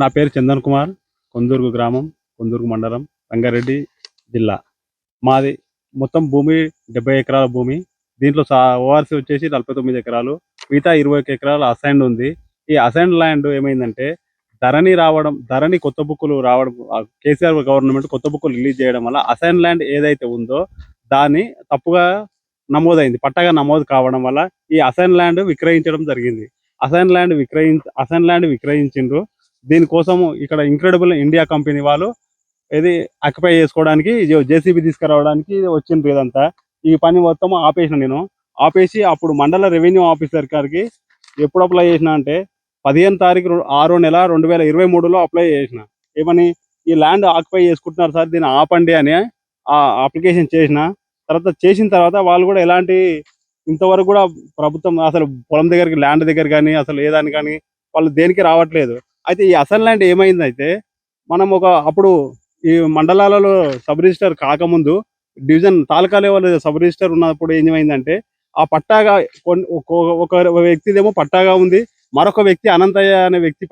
నా పేరు చందన్ కుమార్. కొందుర్గు గ్రామం, కొందుర్గు మండలం, రంగారెడ్డి జిల్లా. మాది మొత్తం భూమి 70 ఎకరాల భూమి. దీంట్లో ఓఆర్సీ వచ్చేసి 49 ఎకరాలు, మిగతా 21 ఎకరాలు అసైన్డ్ ఉంది. ఈ అసైన్డ్ ల్యాండ్ ఏమైందంటే ధరణి కొత్త బుక్కులు రావడం, కేసీఆర్ గవర్నమెంట్ కొత్త బుక్కులు రిలీజ్ చేయడం వల్ల అసైన్డ్ ల్యాండ్ ఏదైతే ఉందో దాన్ని తప్పుగా నమోదైంది. పట్టగా నమోదు కావడం వల్ల ఈ అసైన్ ల్యాండ్ విక్రయించడం జరిగింది. Assign land విక్రయించిండ్రు. దీనికోసము ఇక్కడ ఇంక్రెడిబుల్ ఇండియా కంపెనీ వాళ్ళు ఇది ఆక్యుపై చేసుకోవడానికి జేసీబీ తీసుకురావడానికి వచ్చిండ్రు. ఇదంతా ఈ పని మొత్తం ఆపేసి అప్పుడు మండల రెవెన్యూ ఆఫీసర్ గారికి ఎప్పుడు అప్లై చేసిన అంటే 15 తారీఖు 6వ నెల 2023లో అప్లై చేసిన. ఏమని, ఈ ల్యాండ్ ఆక్యుపై చేసుకుంటున్నారు సార్, దీన్ని ఆపండి అని అప్లికేషన్ చేసిన తర్వాత వాళ్ళు కూడా ఇంతవరకు కూడా ప్రభుత్వం అసలు పొలం దగ్గరికి, ల్యాండ్ దగ్గర కానీ అసలు ఏదాన్ని కానీ వాళ్ళు దేనికి రావట్లేదు. అయితే ఈ అసైన్ ల్యాండ్ ఏమైందైతే మనం అప్పుడు ఈ మండలాలలో సబ్ రిజిస్టర్ కాకముందు డివిజన్ తాలూకా లెవెల్ సబ్ రిజిస్టర్ ఉన్నప్పుడు ఏమైందంటే ఆ పట్టాగా ఒక వ్యక్తిదేమో పట్టాగా ఉంది, మరొక వ్యక్తి అనంతయ్య అనే వ్యక్తి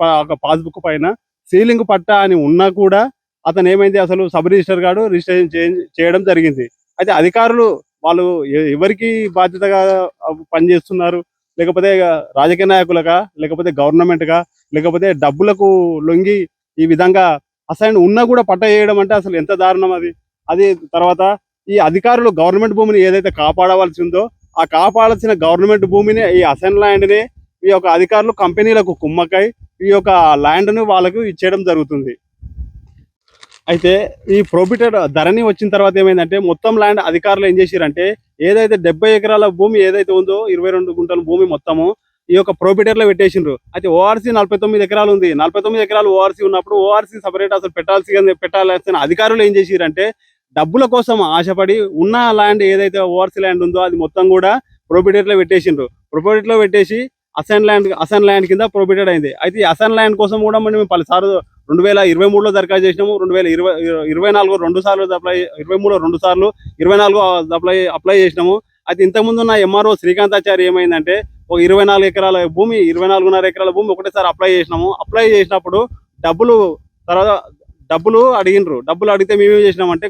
పాస్బుక్ పైన సీలింగ్ పట్టా అని ఉన్నా కూడా అతను ఏమైంది, అసలు సబ్ రిజిస్టర్ గారు రిజిస్ట్రేషన్ చేయడం జరిగింది. అయితే అధికారులు వాళ్ళు ఎవరికి బాధ్యతగా పనిచేస్తున్నారు, లేకపోతే రాజకీయ నాయకులకా, లేకపోతే గవర్నమెంట్గా, లేకపోతే డబ్బులకు లొంగి ఈ విధంగా అసైన్ ఉన్నా కూడా పట్ట చేయడం అంటే అసలు ఎంత దారుణం అది. తర్వాత ఈ అధికారులు గవర్నమెంట్ భూమిని ఏదైతే కాపాడవలసి ఉందో ఆ కాపాడాల్సిన గవర్నమెంట్ భూమిని, ఈ అసైన్ ల్యాండ్ని ఈ యొక్క అధికారులు కంపెనీలకు కుమ్మకై ఈ యొక్క ల్యాండ్ను వాళ్ళకు ఇచ్చేయడం జరుగుతుంది. అయితే ఈ ప్రొబిటెడ్ ధరణి వచ్చిన తర్వాత ఏమైందంటే మొత్తం ల్యాండ్ అధికారులు ఏం చేశారంటే ఏదైతే 70 ఎకరాల భూమి ఏదైతే ఉందో 22 గుంటల భూమి మొత్తము ఈ యొక్క ప్రొబిటెడ్ లో పెట్టేసిండ్రు. అయితే ఓఆర్సీ 49 ఎకరాలు ఉంది. 49 ఎకరాలు ఓఆర్సీ ఉన్నప్పుడు ఓఆర్సీ సపరేట్ అసలు పెట్టాల్సిన అధికారులు ఏం చేశారంటే డబ్బుల కోసం ఆశపడి ఉన్న ల్యాండ్ ఏదైతే ఓఆర్సీ ల్యాండ్ ఉందో అది మొత్తం కూడా ప్రొబిటెడ్ లో పెట్టేసిండ్రు. ప్రొబిటెడ్ లో పెట్టేసి అసైన్ ల్యాండ్ కింద ప్రొబిటెడ్ అయింది. అయితే ఈ అసైన్ ల్యాండ్ కోసం కూడా మనం పలుసార్లు 2023లో దరఖాస్తు చేసినాము, 2024 2 సార్లు అప్లై, 23 2 సార్లు, 24 అప్లై చేసినాము. అయితే ఇంతకుముందు ఉన్న ఎంఆర్ఓ శ్రీకాంతాచారి ఏమైందంటే ఒక 24 ఎకరాల భూమి, 24.5 ఎకరాల భూమి ఒకటేసారి అప్లై చేసినాము. అప్లై చేసినప్పుడు డబ్బులు అడిగినరు. డబ్బులు అడిగితే మేమేం చేసినామంటే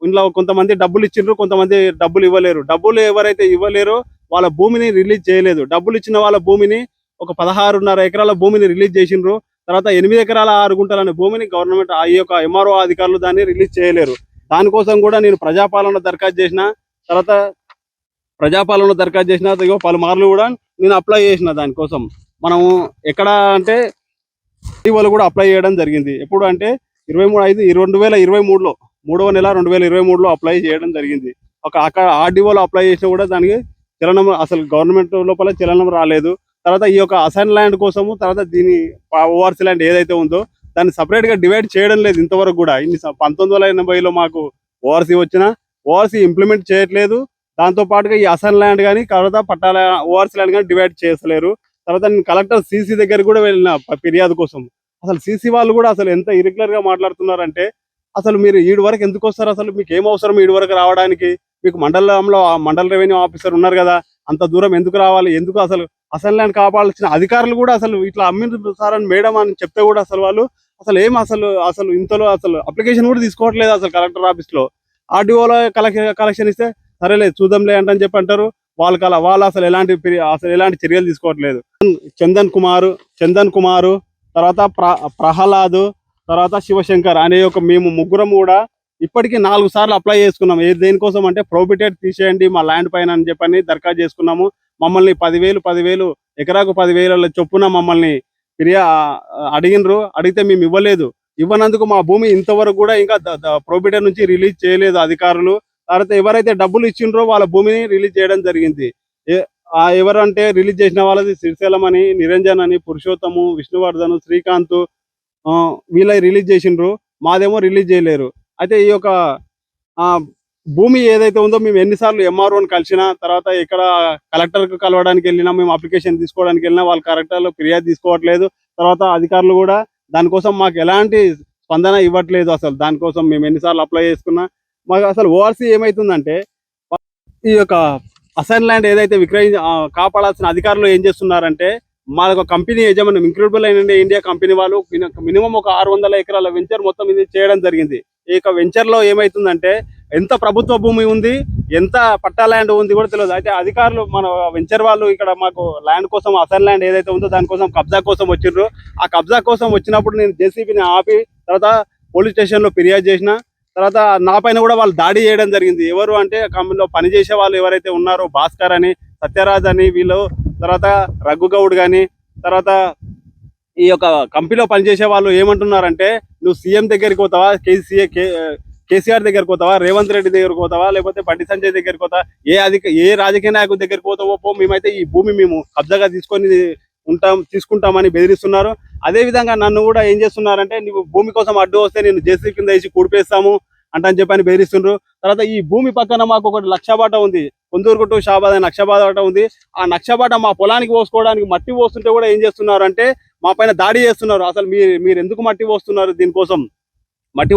ఇంట్లో కొంతమంది డబ్బులు ఇచ్చిండ్రు, కొంతమంది డబ్బులు ఇవ్వలేరు. డబ్బులు ఎవరైతే ఇవ్వలేరో వాళ్ళ భూమిని రిలీజ్ చేయలేదు. డబ్బులు ఇచ్చిన వాళ్ళ భూమిని ఒక 16.5 ఎకరాల భూమిని రిలీజ్ చేసిండ్రు. తర్వాత 8 ఎకరాల 6 గుంటల అనే భూమిని గవర్నమెంట్ ఈ యొక్క ఎంఆర్ఓ అధికారులు దాన్ని రిలీజ్ చేయలేరు. దానికోసం కూడా నేను ప్రజాపాలన దరఖాస్తు చేసిన పలుమార్లు కూడా నేను అప్లై చేసిన. దానికోసం మనము ఎక్కడ అంటే వాళ్ళు కూడా అప్లై చేయడం జరిగింది. ఎప్పుడు అంటే 2023లో 3వ నెల 2023లో అప్లై చేయడం జరిగింది. అక్కడ ఆర్డీఓలో అప్లై చేసినా కూడా దానికి చలనం, అసలు గవర్నమెంట్ లోపల చలనం రాలేదు. తర్వాత ఈ యొక్క అసైన్ ల్యాండ్ కోసము, తర్వాత దీని ఓఆర్సీ ల్యాండ్ ఏదైతే ఉందో దాన్ని సపరేట్ గా డివైడ్ చేయడం లేదు ఇంతవరకు కూడా. 1980లో మాకు ఓఆర్సీ వచ్చినా ఓఆర్సీ ఇంప్లిమెంట్ చేయట్లేదు. దాంతో పాటుగా ఈ అసైన్ ల్యాండ్ కానీ తర్వాత పట్టాల ఓఆర్సీ ల్యాండ్ కానీ డివైడ్ చేస్తలేరు. తర్వాత నేను కలెక్టర్ సీసీ దగ్గర కూడా వెళ్ళిన ఫిర్యాదు కోసం. అసలు సీసీ వాళ్ళు కూడా అసలు ఎంత ఇరెగ్యులర్ గా మాట్లాడుతున్నారంటే అసలు మీరు ఈడు వరకు ఎందుకు వస్తారు, అసలు మీకు ఏం అవసరం ఈడు వరకు రావడానికి, మీకు మండలంలో మండల రెవెన్యూ ఆఫీసర్ ఉన్నారు కదా, అంత దూరం ఎందుకు రావాలి, ఎందుకు అసలు అసైన్ ల్యాండ్ కాపాడాల్సిన అధికారులు కూడా అసలు ఇట్లా అమ్మిండ్రు సార్ అని మేడం అని చెప్తే కూడా అసలు వాళ్ళు అసలు ఇంతలో అసలు అప్లికేషన్ కూడా తీసుకోవట్లేదు. అసలు కలెక్టర్ ఆఫీస్ లో ఆర్డీఓలో కలెక్షన్ ఇస్తే సరేలే చూద్దాంలే అంటని చెప్పి అంటారు. వాళ్ళు అసలు ఎలాంటి చర్యలు తీసుకోవట్లేదు. చందన్ కుమారు తర్వాత ప్రహ్లాద్, తర్వాత శివశంకర్ అనే మేము ముగ్గురం కూడా ఇప్పటికీ 4 సార్లు అప్లై చేసుకున్నాము. దేనికోసం అంటే ప్రొబిటెడ్ తీసేయండి మా ల్యాండ్ పైన అని చెప్పని దరఖాస్తు చేసుకున్నాము. మమ్మల్ని 10,000 ఎకరాకు 10,000 చొప్పున మమ్మల్ని అడిగినరు. అడిగితే మేము ఇవ్వలేదు. ఇవ్వనందుకు మా భూమి ఇంతవరకు కూడా ఇంకా ప్రొబిటెడ్ నుంచి రిలీజ్ చేయలేదు అధికారులు. తర్వాత ఎవరైతే డబ్బులు ఇచ్చిండ్రో వాళ్ళ భూమిని రిలీజ్ చేయడం జరిగింది. ఎవరంటే రిలీజ్ చేసిన వాళ్ళది శ్రీశైలం అని, నిరంజన్ అని, పురుషోత్తము, విష్ణువర్ధన్, శ్రీకాంత్ వీళ్ళ రిలీజ్ చేసిండ్రు. మాదేమో రిలీజ్ చేయలేరు. అయితే ఈ యొక్క భూమి ఏదైతే ఉందో మేము ఎన్నిసార్లు ఎంఆర్ఓని కలిసినా, తర్వాత ఇక్కడ కలెక్టర్కు కలవడానికి వెళ్ళినా, మేము అప్లికేషన్ తీసుకోవడానికి వెళ్ళినా వాళ్ళు కలెక్టర్లో ఫిర్యాదు తీసుకోవట్లేదు. తర్వాత అధికారులు కూడా దానికోసం మాకు ఎలాంటి స్పందన ఇవ్వట్లేదు. అసలు దానికోసం మేము ఎన్నిసార్లు అప్లై చేసుకున్నా మాకు అసలు ఓఆర్సీ ఏమవుతుందంటే ఈ యొక్క అసైన్ ల్యాండ్ ఏదైతే కాపాడాల్సిన అధికారులు ఏం చేస్తున్నారంటే మాకు కంపెనీ యజమాని ఇంక్రెడిబుల్ ఇండియా కంపెనీ వాళ్ళు మినిమం ఒక 600 ఎకరాల వెంచర్ మొత్తం ఇది చేయడం జరిగింది. ఈ యొక్క వెంచర్ లో ఏమైతుందంటే ఎంత ప్రభుత్వ భూమి ఉంది, ఎంత పట్టా ల్యాండ్ ఉంది కూడా తెలియదు. అయితే అధికారులు మన వెంచర్ వాళ్ళు ఇక్కడ మాకు ల్యాండ్ కోసం అసైన్ ల్యాండ్ ఏదైతే ఉందో దానికోసం కబ్జా కోసం వచ్చిండ్రు. ఆ కబ్జా కోసం వచ్చినప్పుడు నేను జేసీబీని ఆపి తర్వాత పోలీస్ స్టేషన్ లో ఫిర్యాదు చేసిన. తర్వాత నా పైన కూడా వాళ్ళు దాడి చేయడం జరిగింది. ఎవరు అంటే కంపెనీలో పనిచేసే వాళ్ళు ఎవరైతే ఉన్నారో భాస్కర్ అని, సత్యరాజ్ అని, వీళ్ళు తర్వాత రఘుగౌడ్ కానీ, తర్వాత ఈ యొక్క కంపెనీలో పనిచేసే వాళ్ళు ఏమంటున్నారంటే నువ్వు సీఎం దగ్గరికి పోతావా, కేసీఆర్ దగ్గరికి పోతావా, రేవంత్ రెడ్డి దగ్గరికి పోతావా, లేకపోతే బండి సంజయ్ దగ్గరికి పోతావా, ఏ రాజకీయ నాయకుడి దగ్గరికి పోతావో పో, మేమైతే ఈ భూమి మేము కబ్జాగా తీసుకుంటామని బెదిరిస్తున్నారు. అదే విధంగా నన్ను కూడా ఏం చేస్తున్నారంటే నువ్వు భూమి కోసం అడ్డు వస్తే నేను జేసీ కింద వేసి కూడిపేస్తాము అంటని చెప్పని బెదిరిస్తుండ్రు. తర్వాత ఈ భూమి పక్కన మాకు ఒకటి లక్షబాట ఉంది, కొందూరు టు షాబాద్ అనే నక్షబాట ఉంది. ఆ నక్షబాట మా పొలానికి పోసుకోవడానికి మట్టి పోస్తుంటే కూడా ఏం చేస్తున్నారు అంటే మా పైన దాడి చేస్తున్నారు. అసలు మీరు ఎందుకు మట్టి పోస్తున్నారు, దీనికోసం మట్టి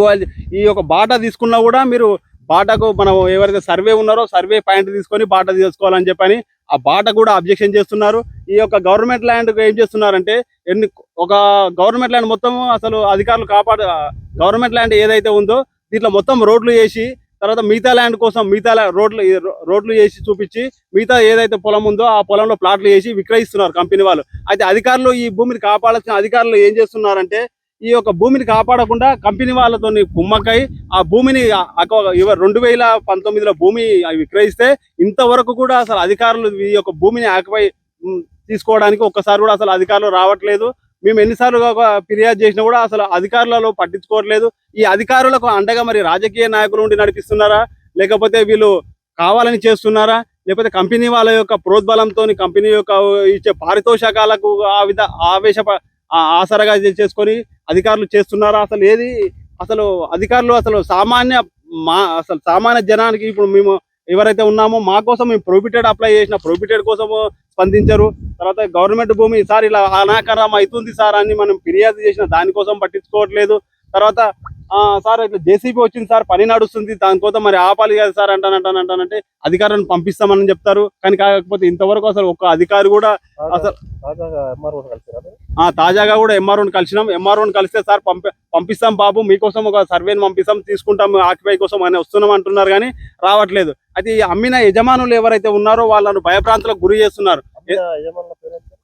ఈ యొక్క బాట తీసుకున్నా కూడా మీరు బాటకు మనం ఎవరైతే సర్వే ఉన్నారో సర్వే పాయింట్ తీసుకొని బాట తీసుకోవాలని చెప్పని ఆ బాట కూడా అబ్జెక్షన్ చేస్తున్నారు. ఈ యొక్క గవర్నమెంట్ ల్యాండ్ ఏం చేస్తున్నారంటే ఒక గవర్నమెంట్ ల్యాండ్ మొత్తం అసలు అధికారులు గవర్నమెంట్ ల్యాండ్ ఏదైతే ఉందో దీంట్లో మొత్తం రోడ్లు వేసి తర్వాత మిగతా ల్యాండ్ కోసం మిగతా రోడ్లు వేసి చూపించి మిగతా ఏదైతే పొలం ఉందో ఆ పొలంలో ప్లాట్లు వేసి విక్రయిస్తున్నారు కంపెనీ వాళ్ళు. అయితే అధికారులు ఈ భూమిని కాపాడాల్సిన అధికారులు ఏం చేస్తున్నారంటే ఈ యొక్క భూమిని కాపాడకుండా కంపెనీ వాళ్ళతో కుమ్మక్కై ఆ భూమిని 2019లో భూమి విక్రయిస్తే ఇంతవరకు కూడా అసలు అధికారులు ఈ యొక్క భూమిని ఆక్యుపై తీసుకోవడానికి ఒక్కసారి కూడా అసలు అధికారులు రావట్లేదు. మేము ఎన్నిసార్లు ఫిర్యాదు చేసినా కూడా అసలు అధికారులలో పట్టించుకోవట్లేదు. ఈ అధికారులకు అండగా మరి రాజకీయ నాయకులు ఉండి నడిపిస్తున్నారా, లేకపోతే వీళ్ళు కావాలని చేస్తున్నారా, లేకపోతే కంపెనీ వాళ్ళ యొక్క ప్రోద్బలంతో కంపెనీ యొక్క ఇచ్చే పారితోషకాలకు ఆసరగా చేసుకొని అధికారులు చేస్తున్నారా, అసలు ఏది అసలు అధికారులు అసలు సామాన్య జనానికి ఇప్పుడు మేము ఎవరైతే ఉన్నామో మా కోసం మేము ప్రొహిబిటెడ్ అప్లై చేసిన ప్రొహిబిటెడ్ కోసం స్పందించరు. తర్వాత గవర్నమెంట్ భూమి సార్ ఇలా అనాకారం అవుతుంది సార్ అని మనం ఫిర్యాదు చేసిన దానికోసం పట్టించుకోవట్లేదు. తర్వాత సార్ ఇట్లా జేసీబీ వచ్చింది సార్ పని నడుస్తుంది దానికోసం మరి ఆపాలి కదా సార్ అంటానంటే అధికారులను పంపిస్తామని చెప్తారు. కానీ కాకపోతే ఇంతవరకు అసలు ఒక్క అధికారి కూడా అసలు తాజాగా కూడా ఎంఆర్ఓని కలిసినాం. ఎంఆర్ఓని కలిస్తే సార్ పంపిస్తాం బాబు మీకోసం ఒక సర్వేని పంపిస్తాం తీసుకుంటాం ఆక్యుపై కోసం అని వస్తున్నాం అంటున్నారు కానీ రావట్లేదు. అయితే ఈ అమ్మిన యజమానులు ఎవరైతే ఉన్నారో వాళ్ళను భయభ్రాంతులకు గురి చేస్తున్నారు.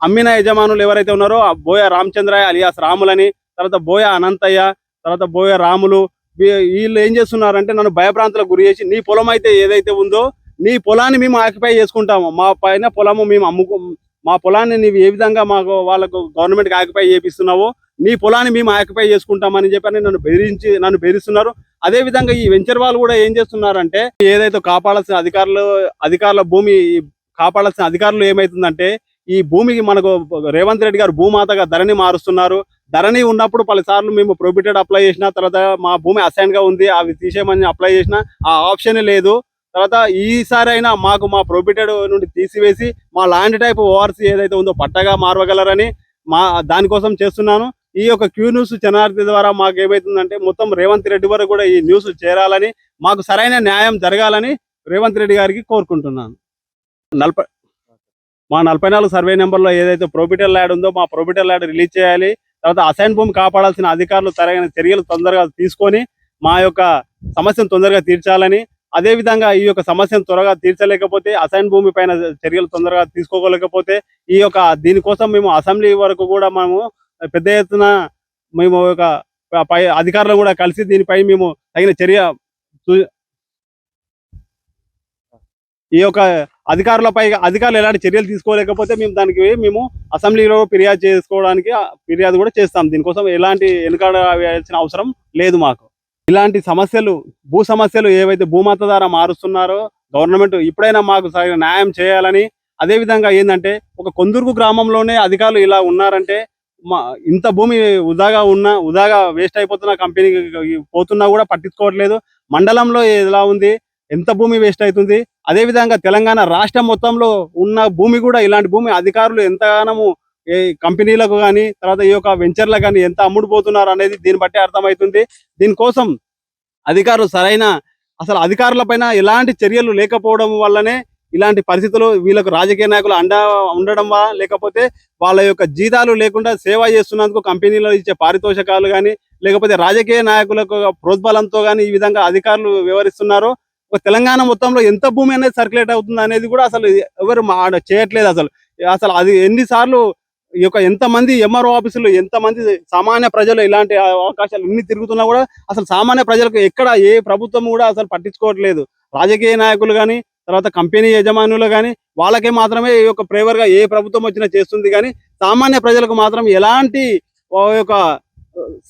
అమ్మిన యజమానులు ఎవరైతే ఉన్నారో బోయ రామచంద్రయ్య అలియాస్ రాములని, తర్వాత బోయ అనంతయ్య, తర్వాత బోయ రాములు, వీళ్ళు ఏం చేస్తున్నారంటే నన్ను భయభ్రాంతులకు గురి చేసి నీ పొలం అయితే ఏదైతే ఉందో నీ పొలాన్ని మేము ఆక్యుపై చేసుకుంటాము, మా పైన పొలము మేము మా పొలాన్ని నీవు ఏ విధంగా వాళ్ళకు గవర్నమెంట్కి ఆక్యుపై చేపిస్తున్నావో నీ పొలాన్ని మేము ఆక్యుపై చేసుకుంటామని చెప్పని నన్ను బెదిరిస్తున్నారు. అదే విధంగా ఈ వెంచర్ వాళ్ళు కూడా ఏం చేస్తున్నారంటే ఏదైతే కాపాడాల్సిన అధికారుల భూమి కాపాడాల్సిన అధికారులు ఏమైతుందంటే ఈ భూమికి మనకు రేవంత్ రెడ్డి గారు భూమాతగా ధరణి మారుస్తున్నారు. ధరణి ఉన్నప్పుడు పలుసార్లు మేము ప్రొహిబిటెడ్ అప్లై చేసిన తర్వాత మా భూమి అసైన్ గా ఉంది అవి తీసేయమని అప్లై చేసిన ఆ ఆప్షన్ లేదు. తర్వాత ఈసారి అయినా మాకు మా ప్రొహిబిటెడ్ నుండి తీసివేసి మా ల్యాండ్ టైప్ ఓఆర్సీ ఏదైతే ఉందో పట్టగా మారవగలరని దానికోసం చేస్తున్నాను. ఈ యొక్క క్యూ న్యూస్ ఛానల్ ద్వారా మాకు ఏమైతుందంటే మొత్తం రేవంత్ రెడ్డి వరకు కూడా ఈ న్యూస్ చేరాలని మాకు సరైన న్యాయం జరగాలని రేవంత్ రెడ్డి గారికి కోరుకుంటున్నాను. మా 44 సర్వే నెంబర్లో ఏదైతే ప్రొహిబిటెడ్ ల్యాండ్ ఉందో మా ప్రొహిబిటెడ్ ల్యాండ్ రిలీజ్ చేయాలి. తర్వాత అసైన్ భూమి కాపాడాల్సిన అధికారులు సరైన చర్యలు తొందరగా తీసుకొని మా యొక్క సమస్యను తొందరగా తీర్చాలని, అదేవిధంగా ఈ యొక్క సమస్యను త్వరగా తీర్చలేకపోతే అసైన్ భూమి పైన చర్యలు తొందరగా తీసుకోలేకపోతే ఈ యొక్క దీనికోసం మేము అసెంబ్లీ వరకు కూడా మేము పెద్ద ఎత్తున మేము ఒక పై అధికారులు కూడా కలిసి దీనిపై మేము తగిన చర్య ఈ యొక్క అధికారులు ఎలాంటి చర్యలు తీసుకోలేకపోతే మేము అసెంబ్లీలో ఫిర్యాదు కూడా చేస్తాం. దీనికోసం ఎలాంటి వెనుకాడాల్సిన అవసరం లేదు మాకు. ఇలాంటి భూ సమస్యలు ఏవైతే భూమాత ద్వారా మారుస్తున్నారో గవర్నమెంట్ ఇప్పుడైనా మాకు న్యాయం చేయాలని, అదే విధంగా ఏంటంటే ఒక కొందుర్గు గ్రామంలోనే అధికారులు ఇలా ఉన్నారంటే ఇంత భూమి ఉదాగా వేస్ట్ అయిపోతున్న కంపెనీ పోతున్నా కూడా పట్టించుకోవట్లేదు. మండలంలో ఎలా ఉంది, ఎంత భూమి వేస్ట్ అవుతుంది, అదే విధంగా తెలంగాణ రాష్ట్రం మొత్తంలో ఉన్న భూమి కూడా ఇలాంటి భూమి అధికారులు ఎంతగానో కంపెనీలకు కానీ తర్వాత ఈ యొక్క వెంచర్లకు కానీ ఎంత అమ్ముడుపోతున్నారు అనేది దీన్ని బట్టి అర్థమవుతుంది. దీనికోసం అధికారులు అసలు అధికారుల పైన ఎలాంటి చర్యలు లేకపోవడం వల్లనే ఇలాంటి పరిస్థితులు వీళ్ళకు రాజకీయ నాయకులు అండ ఉండడం వల్ల, లేకపోతే వాళ్ళ యొక్క జీతాలు లేకుండా సేవ చేస్తున్నందుకు కంపెనీలో ఇచ్చే పారితోషికాలు కానీ, లేకపోతే రాజకీయ నాయకులకు ప్రోద్బలంతో కానీ ఈ విధంగా అధికారులు వ్యవహరిస్తున్నారు. ఒక తెలంగాణ మొత్తంలో ఎంత భూమి అనేది సర్క్యులేట్ అవుతుంది అనేది కూడా అసలు ఎవరు చేయట్లేదు. అసలు అసలు అది ఎన్నిసార్లు ఈ యొక్క ఎంతమంది ఎంఆర్ఓ ఆఫీసులు, ఎంతమంది సామాన్య ప్రజలు ఇలాంటి అవకాశాలు ఇన్ని తిరుగుతున్నా కూడా అసలు సామాన్య ప్రజలకు ఎక్కడ ఏ ప్రభుత్వం కూడా అసలు పట్టించుకోవట్లేదు. రాజకీయ నాయకులు కానీ, తర్వాత కంపెనీ యజమానులు కానీ వాళ్ళకే మాత్రమే ఈ యొక్క ఫేవర్ గా ఏ ప్రభుత్వం వచ్చినా చేస్తుంది. కానీ సామాన్య ప్రజలకు మాత్రం ఎలాంటి యొక్క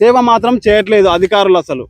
సేవ మాత్రం చేయట్లేదు అధికారులు అసలు.